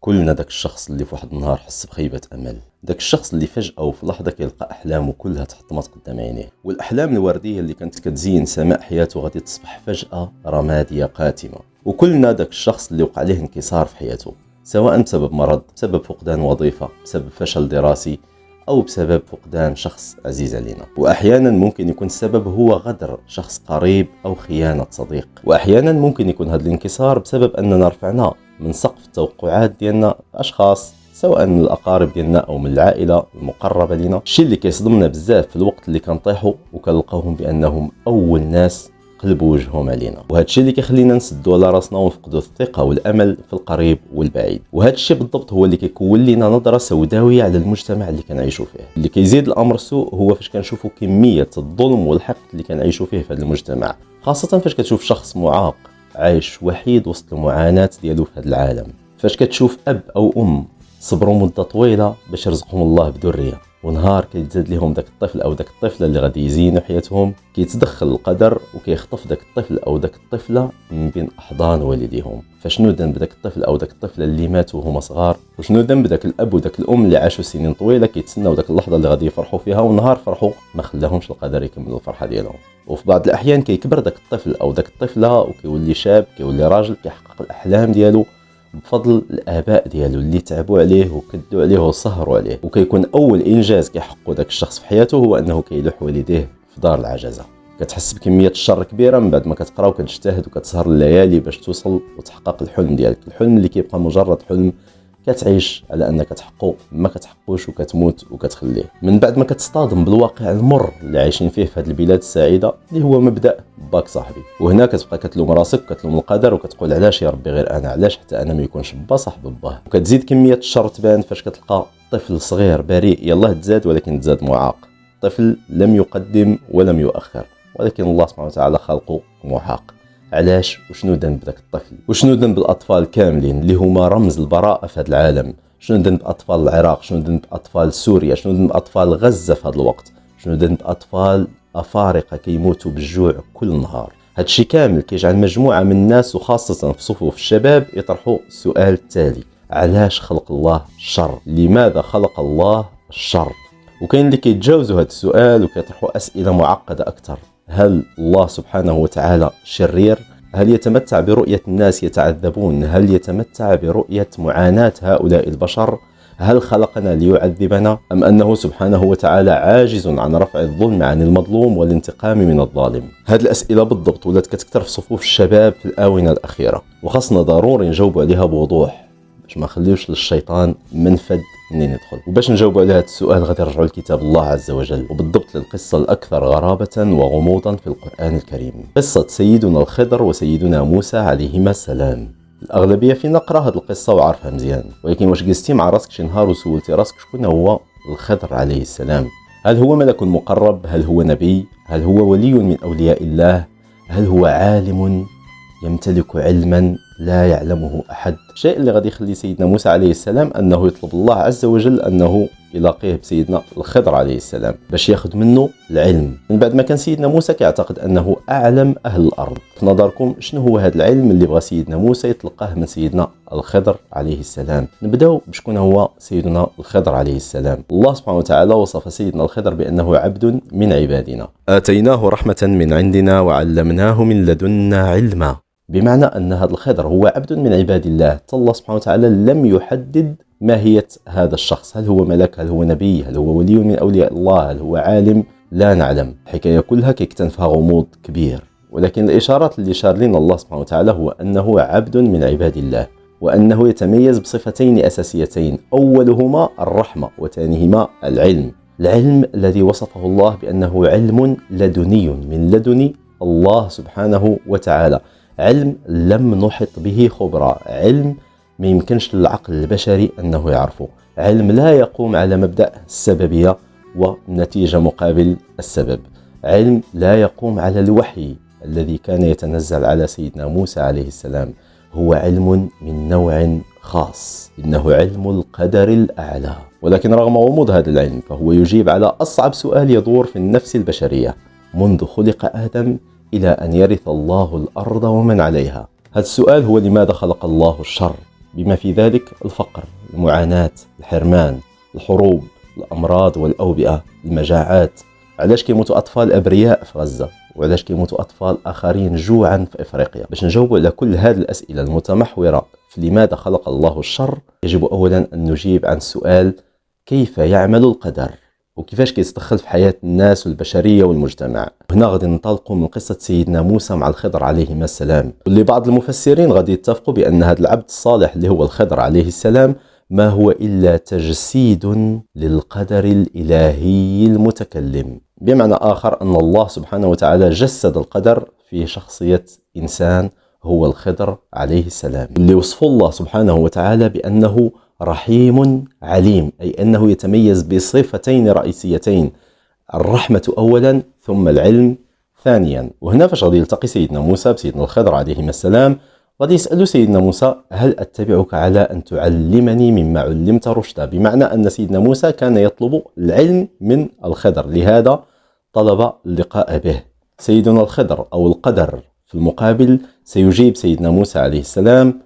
كلنا داك الشخص اللي في واحد النهار حس بخيبة امل، داك الشخص اللي فجأة وفي لحظة كيلقى احلامه كلها تحطمت قدام عينيه، والاحلام الوردية اللي كانت كتزين سماء حياته غادي تصبح فجأة رمادية قاتمة. وكلنا داك الشخص اللي وقع عليه انكسار في حياته، سواء بسبب مرض، بسبب فقدان وظيفة، بسبب فشل دراسي، أو بسبب فقدان شخص عزيز علينا. وأحيانا ممكن يكون السبب هو غدر شخص قريب أو خيانة صديق. وأحيانا ممكن يكون هذا الانكسار بسبب أننا رفعنا من سقف التوقعات ديالنا أشخاص، سواء من الأقارب ديالنا أو من العائلة المقربة لنا. الشيء اللي كيصدمنا بزاف في الوقت اللي كنطيحوا وكنلقاوهم بأنهم أول ناس قلبوا وجههم علينا، وهذا الشيء اللي كيخلينا نسدوا على راسنا ونفقدوا الثقه والامل في القريب والبعيد. وهذا الشيء بالضبط هو اللي كيكون لنا نظره سوداويه على المجتمع اللي كنعيشوا فيه. اللي كيزيد الامر سوء هو فاش كنشوفوا كميه الظلم والحقد اللي كنعيشوا فيه في هذا المجتمع، خاصه فاش كتشوف شخص معاق عايش وحيد وسط المعاناه ديالو في هذا العالم. فاش كتشوف اب او ام صبروا مده طويله باش يرزقهم الله بذريه، ونهار كيتزاد لهم داك الطفل او داك الطفله اللي غادي يزينوا حياتهم، كيتدخل القدر وكيخطف داك الطفل او داك الطفله من بين احضان والديهم. فشنو ذنب داك الطفل او داك الطفله اللي ماتوا وهما صغار؟ وشنو ذنب داك الاب وداك الام اللي عاشوا سنين طويله كيتسناو داك اللحظه اللي غادي يفرحوا فيها، ونهار فرحوا ما خلاهمش القدر يكملوا الفرحه ديالهم؟ وفي بعض الاحيان كيكبر داك الطفل او داك الطفله وكيولي شاب، كيولي راجل كيحقق الاحلام ديالو بفضل الاباء ديالو اللي تعبوا عليه وكدوا عليه وسهروا عليه. وكيكون اول انجاز كيحققه داك الشخص في حياته هو انه كيلوح والديه في دار العجزه. كتحس بكميه الشر كبيره من بعد ما كتقرا وكتجتهد وكتسهر الليالي باش توصل وتحقق الحلم ديالك، الحلم اللي كيبقى مجرد حلم كتعيش على انك تحققه ما كتحققوش وكتموت وكتخليه. من بعد ما كتصطدم بالواقع المر اللي عايشين فيه في هذه البلاد السعيده اللي هو مبدا باك صاحبي، وهنا كتبقى كتلوم راسك وكتلوم القدر وكتقول علاش يا ربي غير انا، علاش حتى انا ما يكونش با صاحب باه. وكتزيد كميه الشر تبان فاش كتلقى طفل صغير بريء يلاه تزاد ولكن تزاد معاق، طفل لم يقدم ولم يؤخر ولكن الله سبحانه وتعالى خلقه محاق. علاش؟ وشنو ذنب داك الطفل؟ وشنو ذنب الاطفال كاملين اللي هما رمز البراءه في هذا العالم؟ شنو ذنب اطفال العراق؟ شنو ذنب اطفال سوريا؟ شنو ذنب اطفال غزه في هذا الوقت؟ شنو ذنب اطفال افارقه كيموتوا بالجوع كل نهار؟ هذا الشيء كامل كيجعل مجموعه من الناس وخاصه في صفوف الشباب يطرحوا السؤال التالي: علاش خلق الله الشر؟ لماذا خلق الله الشر؟ وكاين اللي كيتجاوزوا هذا السؤال وكيطرحوا اسئله معقده اكثر. هل الله سبحانه وتعالى شرير؟ هل يتمتع برؤية الناس يتعذبون؟ هل يتمتع برؤية معاناة هؤلاء البشر؟ هل خلقنا ليعذبنا؟ أم أنه سبحانه وتعالى عاجز عن رفع الظلم عن المظلوم والانتقام من الظالم؟ هذه الأسئلة بالضبط ولات كتكثر في صفوف الشباب في الآونة الأخيرة، وخاصنا ضروري نجاوبوا عليها بوضوح باش ما نخليوش للشيطان منفذ منين يدخل. وباش نجاوبوا على هذا السؤال غادي نرجعوا لكتاب الله عز وجل، وبالضبط للقصة الأكثر غرابة وغموضا في القرآن الكريم، قصة سيدنا الخضر وسيدنا موسى عليهما السلام. الأغلبية فينا قرأ هذه القصة وعارفها مزيان، ولكن واش جلستي مع راسك شي نهار وسولتي راسك شكون هو الخضر عليه السلام؟ هل هو ملك مقرب؟ هل هو نبي؟ هل هو ولي من أولياء الله؟ هل هو عالم يمتلك علما لا يعلمه أحد؟ الشيء اللي غادي يخلي سيدنا موسى عليه السلام أنه يطلب الله عز وجل أنه يلاقيه بسيدنا الخضر عليه السلام باش ياخذ منه العلم، من بعد ما كان سيدنا موسى كيعتقد أنه أعلم أهل الأرض. في نظركم شنو هو هذا العلم اللي بغى سيدنا موسى يتلقاه من سيدنا الخضر عليه السلام؟ نبداو بشكون هو سيدنا الخضر عليه السلام. الله سبحانه وتعالى وصف سيدنا الخضر بأنه عبد من عبادنا آتيناه رحمة من عندنا وعلمناه من لدنا علما، بمعنى أن هذا الخضر هو عبد من عباد الله. الله سبحانه وتعالى لم يحدد ماهية هذا الشخص، هل هو ملك؟ هل هو نبي؟ هل هو ولي من أولياء الله؟ هل هو عالم؟ لا نعلم. الحكاية كلها كيكتنفها غموض كبير، ولكن الإشارات اللي شار لنا الله سبحانه وتعالى هو أنه عبد من عباد الله، وأنه يتميز بصفتين أساسيتين، أولهما الرحمة وثانيهما العلم. العلم الذي وصفه الله بأنه علم لدني من لدن الله سبحانه وتعالى، علم لم نحط به خبرا، علم ما يمكنش للعقل البشري أنه يعرفه، علم لا يقوم على مبدأ السببية والنتيجة مقابل السبب، علم لا يقوم على الوحي الذي كان يتنزل على سيدنا موسى عليه السلام، هو علم من نوع خاص، إنه علم القدر الأعلى. ولكن رغم غموض هذا العلم فهو يجيب على أصعب سؤال يدور في النفس البشرية منذ خلق آدم إلى أن يرث الله الأرض ومن عليها. هذا السؤال هو: لماذا خلق الله الشر؟ بما في ذلك الفقر، المعاناة، الحرمان، الحروب، الأمراض والأوبئة، المجاعات. علاش كيموتوا أطفال أبرياء في غزة، وعلاش كيموتوا أطفال آخرين جوعا في إفريقيا؟ باش نجاوب على كل هذه الأسئلة المتمحورة في لماذا خلق الله الشر، يجب أولا أن نجيب عن السؤال كيف يعمل القدر وكيفاش كيتدخل في حياة الناس والبشرية والمجتمع. هنا غادي ننطلقوا من قصة سيدنا موسى مع الخضر عليهما السلام، واللي بعض المفسرين غادي يتفقوا بأن هذا العبد الصالح اللي هو الخضر عليه السلام ما هو إلا تجسيد للقدر الإلهي المتكلم. بمعنى آخر أن الله سبحانه وتعالى جسد القدر في شخصية إنسان هو الخضر عليه السلام، اللي وصف الله سبحانه وتعالى بأنه رحيم عليم، أي أنه يتميز بصفتين رئيسيتين: الرحمة أولا ثم العلم ثانيا. وهنا فاش غادي يلتقي سيدنا موسى بسيدنا الخضر عليهما السلام غادي يسأل سيدنا موسى: هل أتبعك على أن تعلمني مما علمت رشدا؟ بمعنى أن سيدنا موسى كان يطلب العلم من الخضر، لهذا طلب اللقاء به. سيدنا الخضر أو القدر في المقابل سيجيب سيدنا موسى عليه السلام: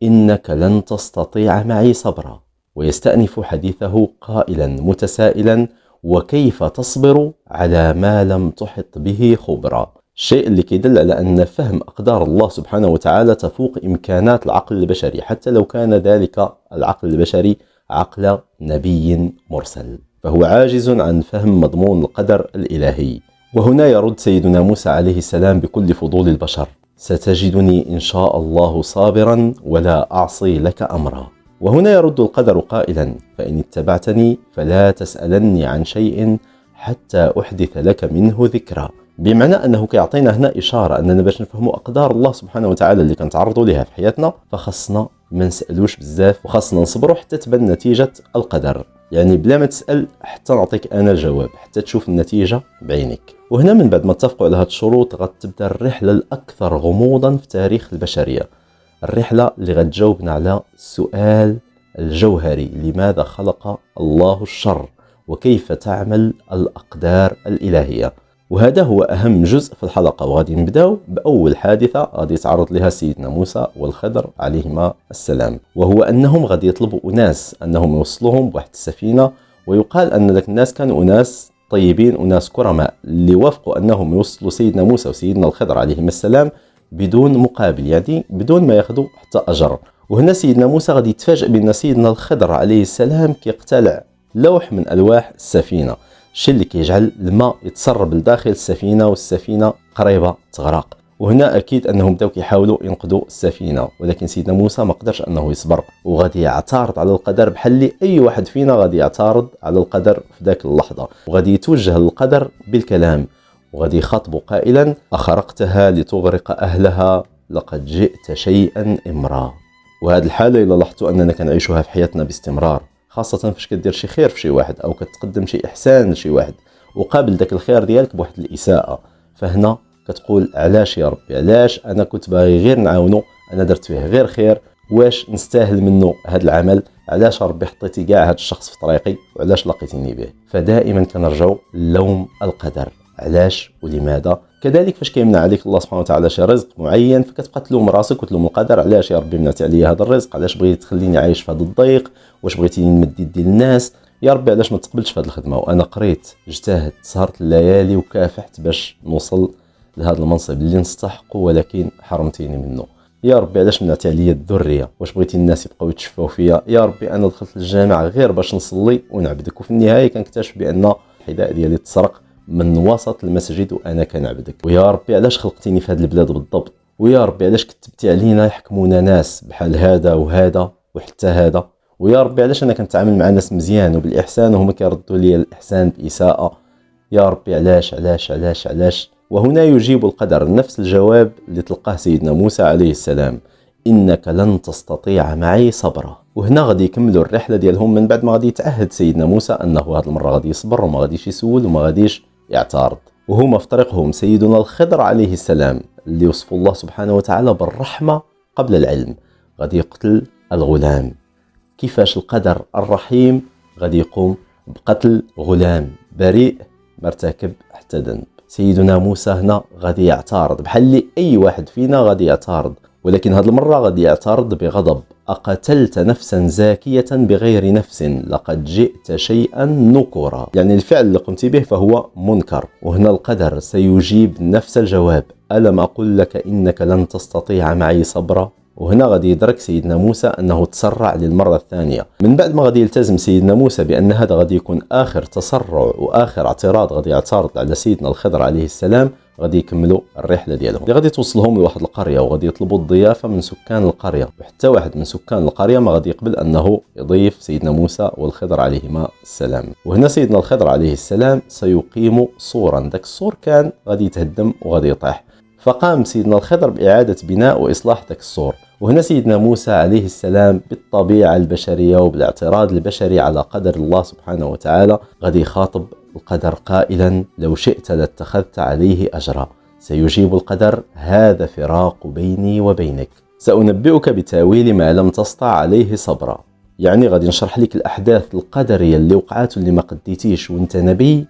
إنك لن تستطيع معي صبرا. ويستأنف حديثه قائلا متسائلا: وكيف تصبر على ما لم تحط به خبرا؟ الشيء اللي كيدل على أن فهم أقدار الله سبحانه وتعالى تفوق إمكانات العقل البشري، حتى لو كان ذلك العقل البشري عقل نبي مرسل، فهو عاجز عن فهم مضمون القدر الإلهي. وهنا يرد سيدنا موسى عليه السلام بكل فضول البشر: ستجدني إن شاء الله صابرا ولا أعصي لك أمرا. وهنا يرد القدر قائلا: فإن اتبعتني فلا تسألني عن شيء حتى أحدث لك منه ذكرى. بمعنى أنه كيعطينا هنا إشارة أننا باش نفهموا أقدار الله سبحانه وتعالى اللي كنتعرضوا لها في حياتنا فخصنا ما نسألوش بزاف، وخاصنا نصبروا حتى تبان نتيجة القدر، يعني بلا ما تسأل حتى نعطيك أنا الجواب، حتى تشوف النتيجة بعينك. وهنا من بعد ما اتفقوا على هذه الشروط غتبدا الرحلة الأكثر غموضا في تاريخ البشرية، الرحلة اللي غتجاوبنا على السؤال الجوهري: لماذا خلق الله الشر وكيف تعمل الأقدار الإلهية؟ وهذا هو أهم جزء في الحلقة، وغادي نبداو بأول حادثة غادي يتعرض لها سيدنا موسى والخضر عليهما السلام، وهو أنهم غادي يطلبوا أناس أنهم يوصلوهم بواحد السفينة، ويقال أن ذاك الناس كانوا أناس طيبين، أناس كرماء، اللي وافقوا أنهم يوصلوا سيدنا موسى وسيدنا الخضر عليهما السلام بدون مقابل، يعني بدون ما ياخذوا حتى أجر. وهنا سيدنا موسى غادي يتفاجئ بأن سيدنا الخضر عليه السلام كيقتلع لوح من ألواح السفينة، الشيء اللي كيجعل الماء يتسرب لداخل السفينة والسفينة قريبة تغرق. وهنا أكيد أنهم بداو كيحاولوا ينقذوا السفينة، ولكن سيدنا موسى ما قدرش أنه يصبر، وغادي يعترض على القدر بحال اللي أي واحد فينا غادي يعترض على القدر في ذاك اللحظة، وغادي يتوجه للقدر بالكلام، وغادي يخاطب قائلا: أخرقتها لتغرق أهلها لقد جئت شيئا إمرا. وهذه الحالة إلا لاحظتوا أننا كنعيشوها في حياتنا باستمرار، خاصة فاش كدير شي خير في شي واحد أو كتقدم شي إحسان لشي واحد وقابل داك الخير ديالك بواحد الإساءة، فهنا كتقول: علاش يا ربي، علاش أنا كنت باغي غير نعاونو، أنا درت فيه غير خير، واش نستاهل منه هذا العمل؟ علاش ربي حطيتي كاع هذا الشخص في طريقي وعلاش لقيتيني به؟ فدائما كنرجعوا لوم القدر، علاش ولماذا. كذلك فاش كيمنع عليك الله سبحانه وتعالى شي رزق معين فكتبقى تلوم راسك وتلوم القدر: علاش يا ربي منعتي عليا هذا الرزق، علاش بغيتي تخليني عايش في هذا الضيق، واش بغيتيني نمد يدي للناس، يا ربي علاش ما تقبلش في هذه الخدمه، وانا قريت اجتهدت سهرت الليالي وكافحت باش نوصل لهذا المنصب اللي نستحقه ولكن حرمتيني منه، يا ربي علاش منعتي عليا الذريه، واش بغيتي الناس يبقاو يتشفاو فيا، يا ربي انا دخلت الجامع غير باش نصلي ونعبدك، وفي النهايه كنكتشف بان الحذاء ديالي تسرق من وسط المسجد وانا كنعبدك، ويا ربي علاش خلقتيني في هذه البلاد بالضبط، ويا ربي علاش كتبتي علينا يحكمونا ناس بحال هذا وهذا وحتى هذا، ويا ربي علاش انا كنتعامل مع ناس مزيان وبالاحسان وهما كيردوا لي الاحسان باساءه، يا ربي علاش علاش علاش علاش. وهنا يجيب القدر نفس الجواب اللي تلقاه سيدنا موسى عليه السلام: انك لن تستطيع معي صبرا. وهنا غادي يكملوا الرحله ديالهم من بعد ما غادي يتعهد سيدنا موسى انه هذه المره غادي يصبر وما غاديش يسول وما غاديش يعترض. وهما في طريقهم سيدنا الخضر عليه السلام اللي وصف الله سبحانه وتعالى بالرحمة قبل العلم غادي يقتل الغلام. كيفاش القدر الرحيم غادي يقوم بقتل غلام بريء مرتكب حتى ذنب؟ سيدنا موسى هنا غادي يعترض بحال اللي أي واحد فينا غادي يعترض، ولكن هذه المرة غادي يعترض بغضب: أقتلت نفسا زاكية بغير نفس لقد جئت شيئا نكرا. يعني الفعل اللي قمت به فهو منكر. وهنا القدر سيجيب نفس الجواب: ألم أقل لك إنك لن تستطيع معي صبرا. وهنا غادي يدرك سيدنا موسى أنه تسرع للمرة الثانية. من بعد ما غادي يلتزم سيدنا موسى بأن هذا غادي يكون آخر تسرع وآخر اعتراض غادي يعترض على سيدنا الخضر عليه السلام، غادي يكملوا الرحله ديالهم اللي غادي توصلهم لواحد القريه، وغادي يطلبوا الضيافه من سكان القريه، وحتى واحد من سكان القريه ما غادي يقبل انه يضيف سيدنا موسى والخضر عليهما السلام. وهنا سيدنا الخضر عليه السلام سيقيم صورا، داك الصور كان غادي يتهدم وغادي يطيح، فقام سيدنا الخضر باعاده بناء واصلاح داك الصور. وهنا سيدنا موسى عليه السلام بالطبيعه البشريه وبالاعتراض البشري على قدر الله سبحانه وتعالى غادي يخاطب القدر قائلا: لو شئت لاتخذت عليه أجرا. سيجيب القدر: هذا فراق بيني وبينك، سأنبئك بتاويل ما لم تستطع عليه صبرا. يعني غادي نشرح لك الأحداث القدرية اللي وقعت واللي ما قديتيش وانت نبي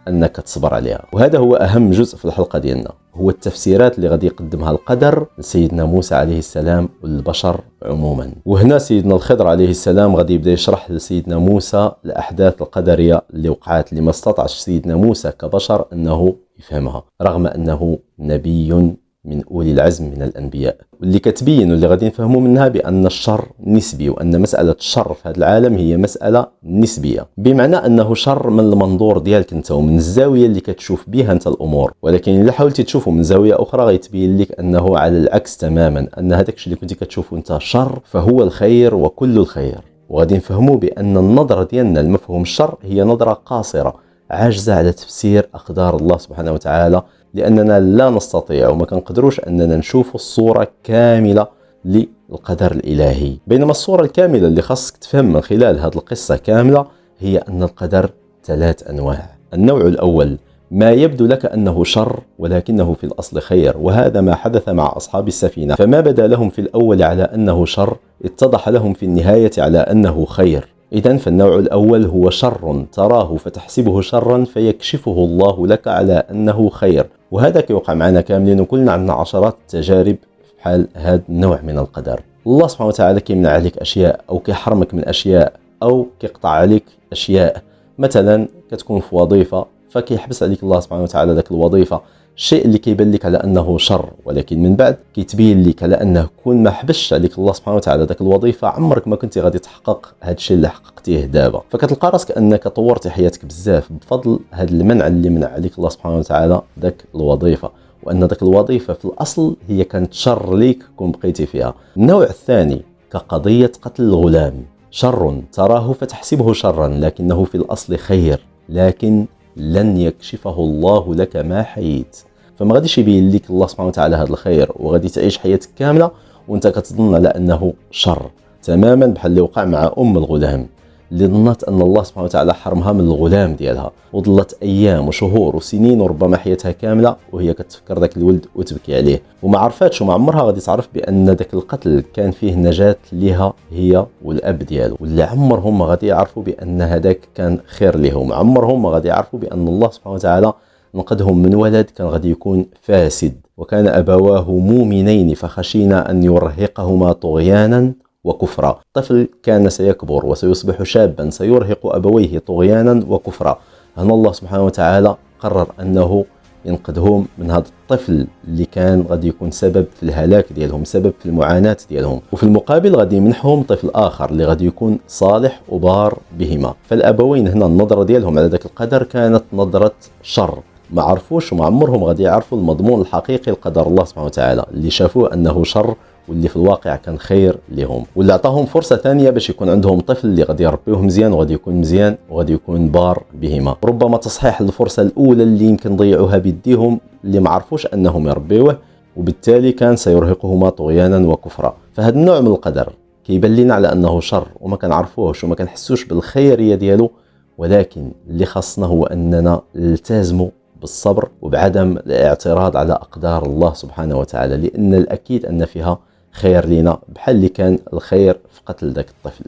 أنك تصبر عليها. وهذا هو أهم جزء في الحلقة ديالنا، هو التفسيرات اللي غادي يقدمها القدر لسيدنا موسى عليه السلام والبشر عموما. وهنا سيدنا الخضر عليه السلام غادي يبدا يشرح لسيدنا موسى الأحداث القدرية اللي وقعت، اللي ما استطاعش سيدنا موسى كبشر أنه يفهمها رغم أنه نبي من أولي العزم من الأنبياء، واللي كتبين واللي غادي نفهموا منها بأن الشر نسبي، وأن مسألة الشر في هذا العالم هي مسألة نسبية، بمعنى أنه شر من المنظور ديالك أنت ومن الزاوية اللي كتشوف بها أنت الأمور. ولكن إلا حاولتي تشوفه من زاوية أخرى غيتبين لك أنه على العكس تماما، أن هذاك الشيء اللي كنت كتشوفه أنت شر فهو الخير وكل الخير. وغادي نفهموا بأن النظرة ديالنا لمفهوم الشر هي نظرة قاصرة عاجزة على تفسير أقدار الله سبحانه وتعالى، لأننا لا نستطيع وما كنقدروش أننا نشوف الصورة كاملة للقدر الإلهي. بينما الصورة الكاملة اللي خاصك تفهم من خلال هذه القصة كاملة هي أن القدر 3 أنواع. النوع الأول ما يبدو لك أنه شر ولكنه في الأصل خير، وهذا ما حدث مع أصحاب السفينة، فما بدا لهم في الأول على أنه شر اتضح لهم في النهاية على أنه خير. إذن فالنوع الأول هو شر تراه فتحسبه شرا فيكشفه الله لك على أنه خير، وهذا كيوقع معنا كاملين، وكلنا عندنا عشرات التجارب في حال هذا النوع من القدر. الله سبحانه وتعالى كيمنع عليك أشياء أو كيحرمك من أشياء أو كيقطع عليك أشياء. مثلا كتكون في وظيفة فكيحبس عليك الله سبحانه وتعالى ذاك الوظيفة، الشيء اللي كيبان لك على انه شر، ولكن من بعد كيتبين لك على انه كون ما حبسش عليك الله سبحانه وتعالى ذاك الوظيفه عمرك ما كنتي غادي تحقق هذا الشيء اللي حققتيه دابا. فكتلقى راسك انك طورتي حياتك بزاف بفضل هذا المنع اللي منع عليك الله سبحانه وتعالى ذاك الوظيفه، وان ذاك الوظيفه في الاصل هي كانت شر ليك كون بقيتي فيها. النوع الثاني كقضيه قتل الغلام، شر تراه فتحسبه شرا لكنه في الاصل خير، لكن لن يكشفه الله لك ما حييت. فما غاديش يبين لك الله سبحانه وتعالى هذا الخير وغادي تعيش حياتك كامله وانت كتظن على انه شر، تماما بحال اللي وقع مع الغلام اللي ظنت ان الله سبحانه وتعالى حرمها من الغلام ديالها، وظلت ايام وشهور وسنين وربما حياتها كامله وهي كتفكر ذاك الولد وتبكي عليه، وما عرفاتش وما عمرها غادي تعرف بان ذاك القتل كان فيه نجاه ليها هي والاب ديالو، واللي عمرهم ما غادي يعرفوا بان هذاك كان خير لهم، عمرهم ما غادي يعرفوا بان الله سبحانه وتعالى نقدهم من ولد كان غادي يكون فاسد، وكان أبواه مؤمنين فخشينا أن يرهقهما طغيانا وكفرا. طفل كان سيكبر وسيصبح شابا سيرهق أبويه طغيانا وكفرا، هنا الله سبحانه وتعالى قرر أنه ينقذهم من هذا الطفل اللي كان غادي يكون سبب في الهلاك ديالهم، سبب في المعاناة ديالهم، وفي المقابل غادي يمنحهم طفل آخر اللي غادي يكون صالح وبار بهما. فالأبوين هنا النظرة ديالهم على ذاك القدر كانت نظرة شر، ما عرفوش وما عمرهم غادي يعرفوا المضمون الحقيقي لقدر الله سبحانه وتعالى، اللي شافوه أنه شر واللي في الواقع كان خير لهم، واللي عطاهم فرصة ثانية باش يكون عندهم طفل اللي غادي يربيوه مزيان وغادي يكون مزيان وغادي يكون بار بهما. ربما تصحيح الفرصة الأولى اللي يمكن ضيعوها بيديهم اللي ما عرفوش أنهم يربيوه، وبالتالي كان سيرهقهما طغيانا وكفرا. فهذا النوع من القدر كيبان لنا على أنه شر وما كنعرفوهش وما كنحسوش بالخيرية ديالو، ولكن اللي خاصنا هو أننا نلتزموا بالصبر وبعدم الاعتراض على أقدار الله سبحانه وتعالى، لأن الأكيد أن فيها خير لنا، بحال اللي كان الخير في قتل ذاك الطفل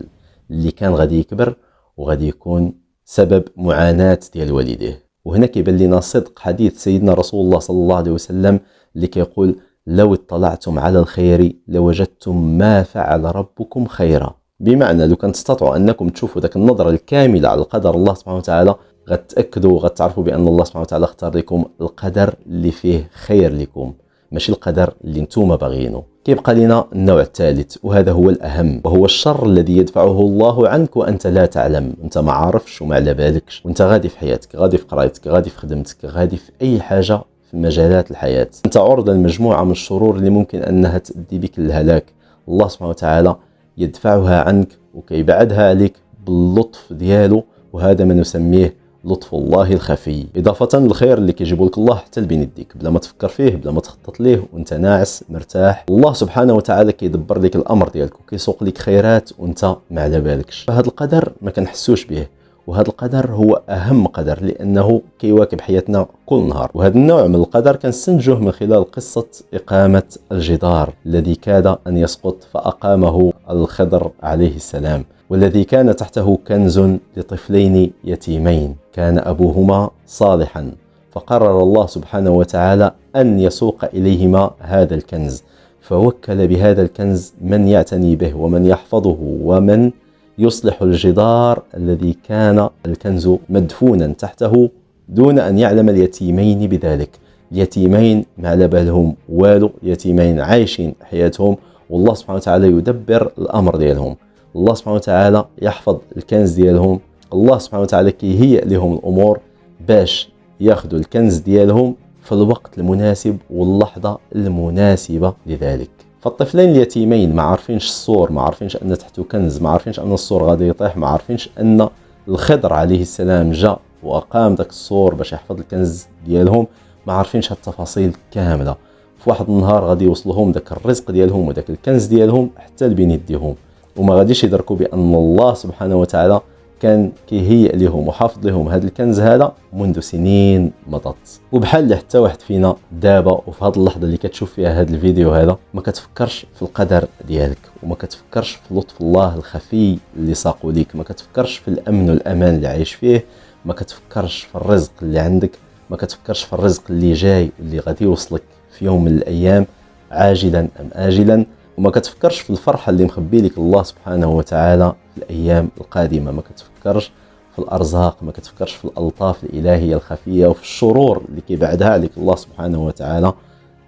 اللي كان غادي يكبر وغادي يكون سبب معاناة ديال والديه. وهنا كيبان لنا صدق حديث سيدنا رسول الله صلى الله عليه وسلم اللي كيقول لو اطلعتم على الخير لوجدتم ما فعل ربكم خيرا. بمعنى لو كان تستطيعوا أنكم تشوفوا ذاك النظرة الكاملة على القدر الله سبحانه وتعالى، غتأكدوا وغتعرفوا بأن الله سبحانه وتعالى اختار لكم القدر اللي فيه خير لكم، ماشي القدر اللي نتوما باغيينه. كيبقى لنا النوع الثالث، وهذا هو الأهم، وهو الشر الذي يدفعه الله عنك وأنت لا تعلم. أنت ما عارفش وما على بالكش، وأنت غادي في حياتك، غادي في قرايتك، غادي في خدمتك، غادي في أي حاجة في مجالات الحياة. أنت عرضة لمجموعة من الشرور اللي ممكن أنها تؤدي بك للهلاك. الله سبحانه وتعالى يدفعها عنك وكيبعدها عليك باللطف ديالو، وهذا ما نسميه لطف الله الخفي، إضافة للخير اللي كيجيبو لك الله حتى لبين يديك، بلا ما تفكر فيه، بلا ما تخطط ليه، وانت ناعس مرتاح. الله سبحانه وتعالى كيدبر لك الامر ديالك وكيسوق لك خيرات وانت ما على بالكش. فهاد القدر ما كنحسوش به، وهذا القدر هو اهم قدر لانه كيواكب حياتنا كل نهار. وهذا النوع من القدر كنستنتجوه من خلال قصة إقامة الجدار الذي كاد أن يسقط فأقامه الخضر عليه السلام، والذي كان تحته كنز لطفلين يتيمين كان أبوهما صالحا، فقرر الله سبحانه وتعالى أن يسوق إليهما هذا الكنز، فوكل بهذا الكنز من يعتني به ومن يحفظه ومن يصلح الجدار الذي كان الكنز مدفونا تحته دون أن يعلم اليتيمين بذلك. اليتيمين ما على بالهم والو، يتيمين عايشين حياتهم والله سبحانه وتعالى يدبر الأمر ديالهم. الله سبحانه وتعالى يحفظ الكنز ديالهم، الله سبحانه وتعالى كيهيئ لهم الأمور باش ياخذوا الكنز ديالهم في الوقت المناسب واللحظة المناسبة لذلك. فالطفلين اليتيمين ما عارفينش الصور، ما عارفينش أن تحته كنز، ما عارفينش أن الصور غادي يطيح، ما عارفينش أن الخضر عليه السلام جاء وأقام داك الصور باش يحفظ الكنز ديالهم، ما عارفينش هالتفاصيل كاملة. في واحد النهار غادي يوصلهم داك الرزق ديالهم وداك الكنز ديالهم حتى لبين يديهم، وما غاديش يدركوا بأن الله سبحانه وتعالى كان كيهيئ لهم وحافظ لهم هذا الكنز هذا منذ سنين مضت. وبحال اللي حتى واحد فينا دابا وفي هذه اللحظه اللي كتشوف فيها هذا الفيديو هذا ما كتفكرش في القدر ديالك، وما كتفكرش في لطف الله الخفي اللي ساقو ليك، ما كتفكرش في الامن والامان اللي عايش فيه، ما كتفكرش في الرزق اللي عندك، ما كتفكرش في الرزق اللي جاي واللي غادي يوصلك في يوم من الايام عاجلا ام اجلا، وما كتفكرش في الفرحة اللي مخبي لك الله سبحانه وتعالى في الأيام القادمة، ما كتفكرش في الأرزاق، ما كتفكرش في الألطاف الإلهية الخفية وفي الشرور اللي كيبعدها عليك الله سبحانه وتعالى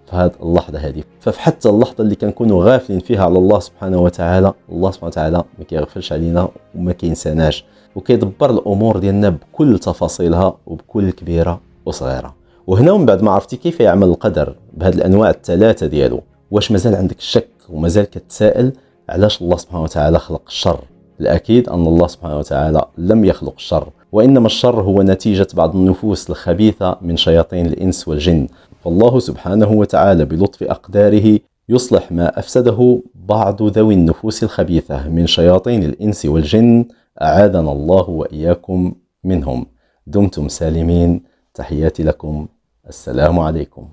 في هذه اللحظة هذه. ففي حتى اللحظة اللي كنكونوا غافلين فيها على الله سبحانه وتعالى، الله سبحانه وتعالى ما كيغفلش علينا وما كينساناش، وكيدبر الأمور ديالنا بكل تفاصيلها وبكل كبيرة وصغيرة. وهنا من بعد ما عرفتي كيف يعمل القدر بهذه الأنواع الثلاثة ديالو، واش مازال عندك الشك ومازال كتسائل علاش الله سبحانه وتعالى خلق الشر؟ الأكيد أن الله سبحانه وتعالى لم يخلق الشر، وإنما الشر هو نتيجة بعض النفوس الخبيثة من شياطين الإنس والجن. فالله سبحانه وتعالى بلطف أقداره يصلح ما أفسده بعض ذوي النفوس الخبيثة من شياطين الإنس والجن، أعاذنا الله وإياكم منهم. دمتم سالمين، تحياتي لكم، السلام عليكم.